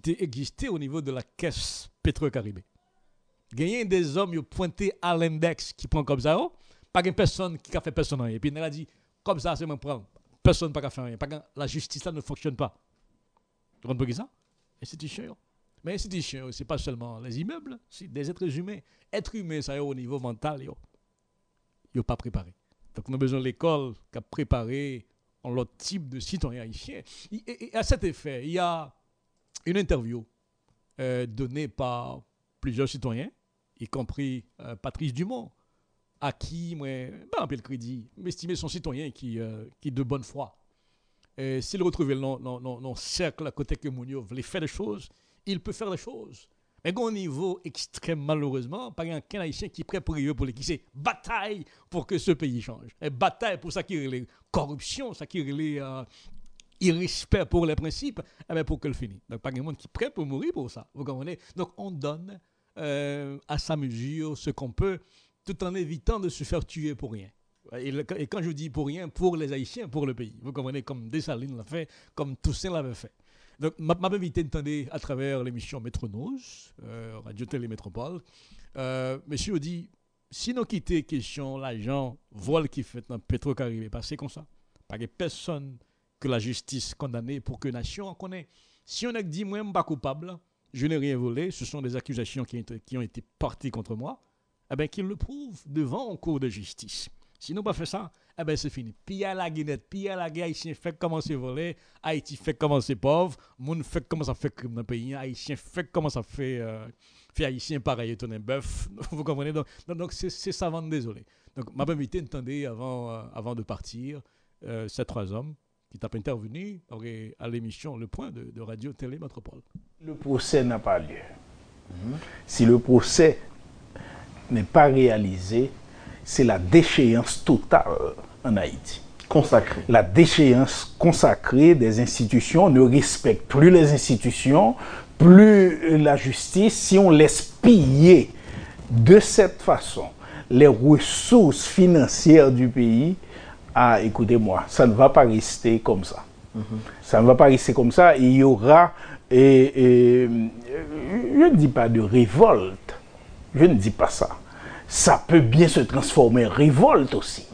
qui existait au niveau de la caisse Petro-Caribé. Gagner des hommes qui ont pointé à l'index qui prend comme ça, pas une personne qui a fait personne rien. Et puis, elle a dit, comme ça, c'est mon problème. Personne n'a pas faire rien. La justice là ne fonctionne pas. Tu comprends ça? Institution. Mais institution, ce n'est pas seulement les immeubles, c'est des êtres humains. Êtres humains, ça y est, au niveau mental, ils n'ont pas préparé. Donc, nous avons besoin de l'école qui a préparé l'autre type de citoyen haïtien. Et à cet effet, il y a une interview donnée par plusieurs citoyens, y compris Patrice Dumont, à qui, moi, un peu le crédit, m'estimer son citoyen qui est de bonne foi. S'il retrouve dans cercle à côté que Mounio voulait faire des choses, il peut faire des choses. Mais au niveau extrême, malheureusement, pas un Haïtien qui est prêt pour qui c'est bataille pour que ce pays change. Et bataille pour ça qui est la corruption, ça qui est irrespect pour les principes, pour que le finisse. Donc, pas un monde qui est prêt pour mourir pour ça. Vous comprenez? Donc, on donne à sa mesure ce qu'on peut, tout en évitant de se faire tuer pour rien. Et quand je dis pour rien, pour les Haïtiens, pour le pays. Vous comprenez? Comme Dessalines l'a fait, comme Toussaint l'avait fait. Donc, m'a invité d'entendre à travers l'émission Métronos, Radio-Télé Métropole. Monsieur dit, si nous quittons question l'argent, vol qui fait dans Petro-Caribé, passé comme ça. Pas que personne que la justice condamnée pour que la nation connaît. Si on a dit, moi, je ne suis pas coupable, je n'ai rien volé, ce sont des accusations qui ont été portées contre moi, eh bien, qu'ils le prouvent devant un cours de justice. Si nous pas fait ça, eh ben c'est fini. Puis à la guinette, puis à la guerre, Haïtien fait commencer à voler, Haïti fait commencer pauvre, moun fait comment ça fait crime dans le pays, Haïtien fait comment ça fait Haïtien pareil, étonné bœuf. Vous comprenez? Donc c'est savant, désolé. Donc m'a invité d'entendre avant de partir ces trois hommes qui t'ont intervenu à l'émission Le Point de Radio Télé Métropole. Le procès n'a pas lieu. Si le procès n'est pas réalisé, c'est la déchéance totale en Haïti. Consacrée. La déchéance consacrée des institutions. On ne respecte plus les institutions, plus la justice. Si on laisse piller de cette façon les ressources financières du pays, écoutez-moi, ça ne va pas rester comme ça. Ça ne va pas rester comme ça. Il y aura, je ne dis pas de révolte, je ne dis pas ça. Ça peut bien se transformer en révolte aussi.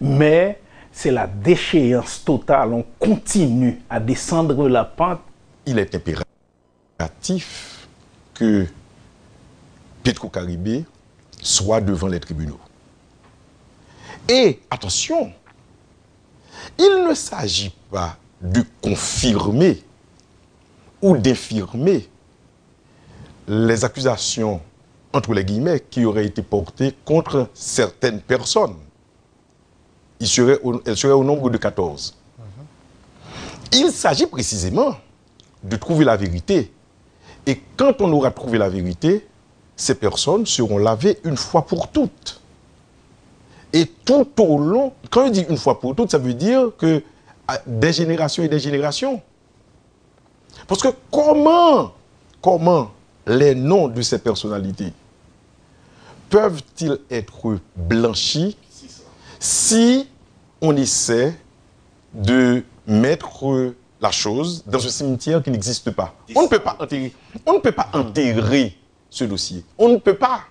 Mais c'est la déchéance totale. On continue à descendre la pente. Il est impératif que Petro-Caribé soit devant les tribunaux. Et attention, il ne s'agit pas de confirmer ou d'infirmer les accusations entre les guillemets, qui auraient été portées contre certaines personnes. Elles seraient au nombre de 14. Il s'agit précisément de trouver la vérité. Et quand on aura trouvé la vérité, ces personnes seront lavées une fois pour toutes. Et tout au long, quand je dis une fois pour toutes, ça veut dire que des générations et des générations. Parce que comment les noms de ces personnalités peuvent-ils être blanchis si on essaie de mettre la chose dans un cimetière qui n'existe pas? On ne peut pas enterrer ce dossier. On ne peut pas.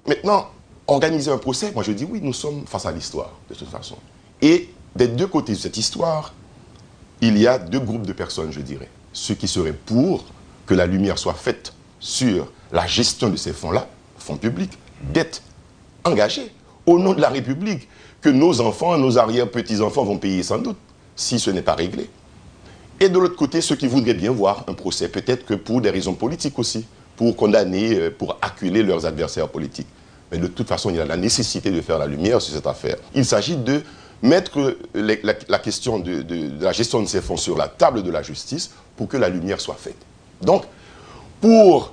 Maintenant, organiser un procès, moi je dis oui, nous sommes face à l'histoire, de toute façon. Et des deux côtés de cette histoire, il y a deux groupes de personnes, je dirais. Ceux qui seraient pour que la lumière soit faite sur la gestion de ces fonds-là, fonds publics, dettes engagées au nom de la République, que nos enfants, nos arrière-petits-enfants vont payer sans doute, si ce n'est pas réglé. Et de l'autre côté, ceux qui voudraient bien voir un procès, peut-être que pour des raisons politiques aussi, pour condamner, pour acculer leurs adversaires politiques. Mais de toute façon, il y a la nécessité de faire la lumière sur cette affaire. Il s'agit de mettre la question de la gestion de ces fonds sur la table de la justice pour que la lumière soit faite. Donc, pour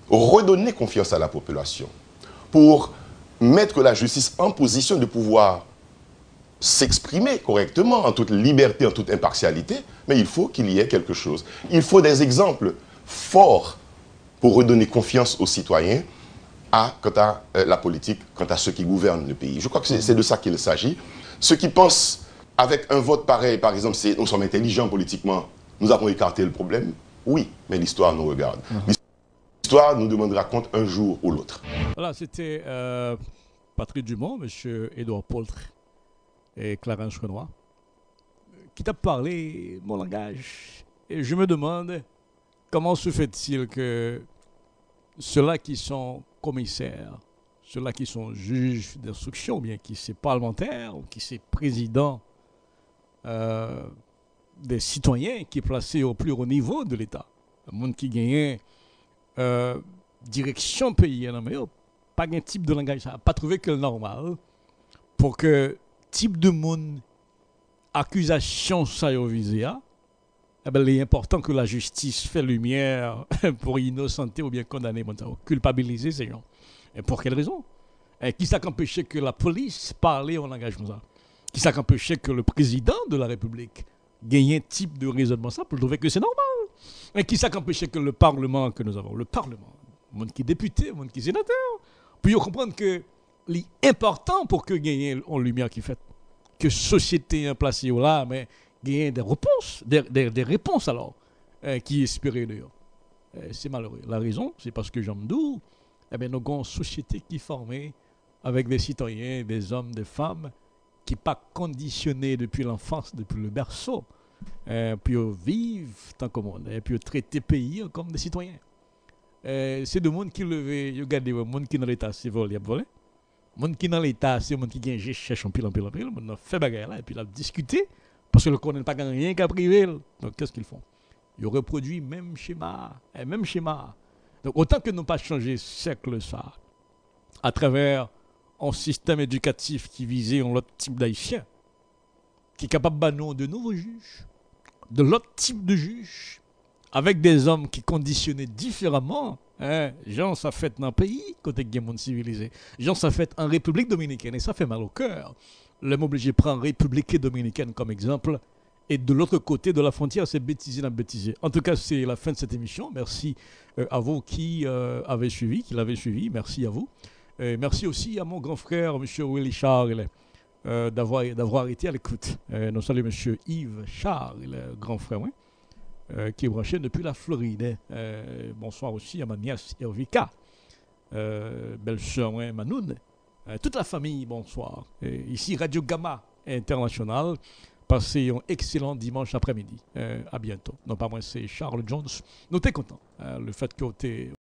redonner confiance à la population, pour mettre la justice en position de pouvoir s'exprimer correctement, en toute liberté, en toute impartialité, mais il faut qu'il y ait quelque chose. Il faut des exemples forts pour redonner confiance aux citoyens quant à la politique, quant à ceux qui gouvernent le pays. Je crois que c'est de ça qu'il s'agit. Ceux qui pensent, avec un vote pareil, par exemple, nous sommes intelligents politiquement, nous avons écarté le problème. Oui, mais l'histoire nous regarde. L'histoire nous demandera compte un jour ou l'autre. Voilà, c'était Patrick Dumont, M. Édouard Poltre et Clarence Renoir, qui t'a parlé mon langage. Et je me demande comment se fait-il que ceux-là qui sont commissaires, ceux-là qui sont juges d'instruction, ou bien qui sont parlementaires, ou qui sont présidents des citoyens qui sont placés au plus haut niveau de l'État, le monde qui gagne direction pays, non, mais pas un type de langage, ça pas trouvé que le normal pour que type de monde accusation ça yo visé à, eh ben, il est important que la justice fait lumière pour innocenter ou bien condamner, culpabiliser ces gens. Et pour quelle raison? Et qui ça qu'empêcher que la police parle en langage comme ça? Qui ça qu'empêcher que le président de la République gagne un type de raisonnement ça pour trouver que c'est normal? Et qui ça qu'empêcher que le Parlement que nous avons, le Parlement, le monde qui est député, le monde qui est sénateur, puis comprendre que l'important pour que gagne en lumière qui fait, que société en place là, mais gagne des réponses, des réponses alors, qui espéraient d'ailleurs. C'est malheureux. La raison, c'est parce que Jean-Mdou, eh bien, nous avons une société qui est formée avec des citoyens, des hommes, des femmes, qui ne sont pas conditionnés depuis l'enfance, depuis le berceau, puis ils vivent tant que monde, et puis ils traitent le pays comme des citoyens. C'est des gens qui levent, regardez, les gens qui dans l'État, c'est volé, volé. Les gens qui dans l'État, c'est les gens qui gagnent, cherchent en pile, les gens fait bagarre là, et puis ils ont discuté, parce qu'ils ne connaissent pas rien qu'à privé. Donc qu'est-ce qu'ils font? Ils reproduisent même schéma, même schéma. Donc autant que nous pas changer siècle ça, à travers un système éducatif qui visait un autre type d'haïtien, qui est capable de nouveaux juges, de l'autre type de juges, avec des hommes qui conditionnaient différemment. Gens, ça fait dans le pays, côté de monde civilisé. Gens, ça fait en République dominicaine, et ça fait mal au cœur. L'homme obligé de prendre République dominicaine comme exemple, et de l'autre côté de la frontière, c'est bêtiser, bêtiser. En tout cas, c'est la fin de cette émission. Merci à vous qui l'avez suivi. Merci à vous. Merci aussi à mon grand frère, M. Willy Charles, d'avoir été à l'écoute. Nous saluons M. Yves Charles, le grand frère, qui est branché depuis la Floride. Bonsoir aussi à ma nièce Ervika, belle-sœur Manoun, toute la famille, bonsoir. Ici, Radio Gamma International. Passez un excellent dimanche après-midi. À bientôt. Non, pas moi, c'est Charles Jones. Nous sommes contents. Le fait que tu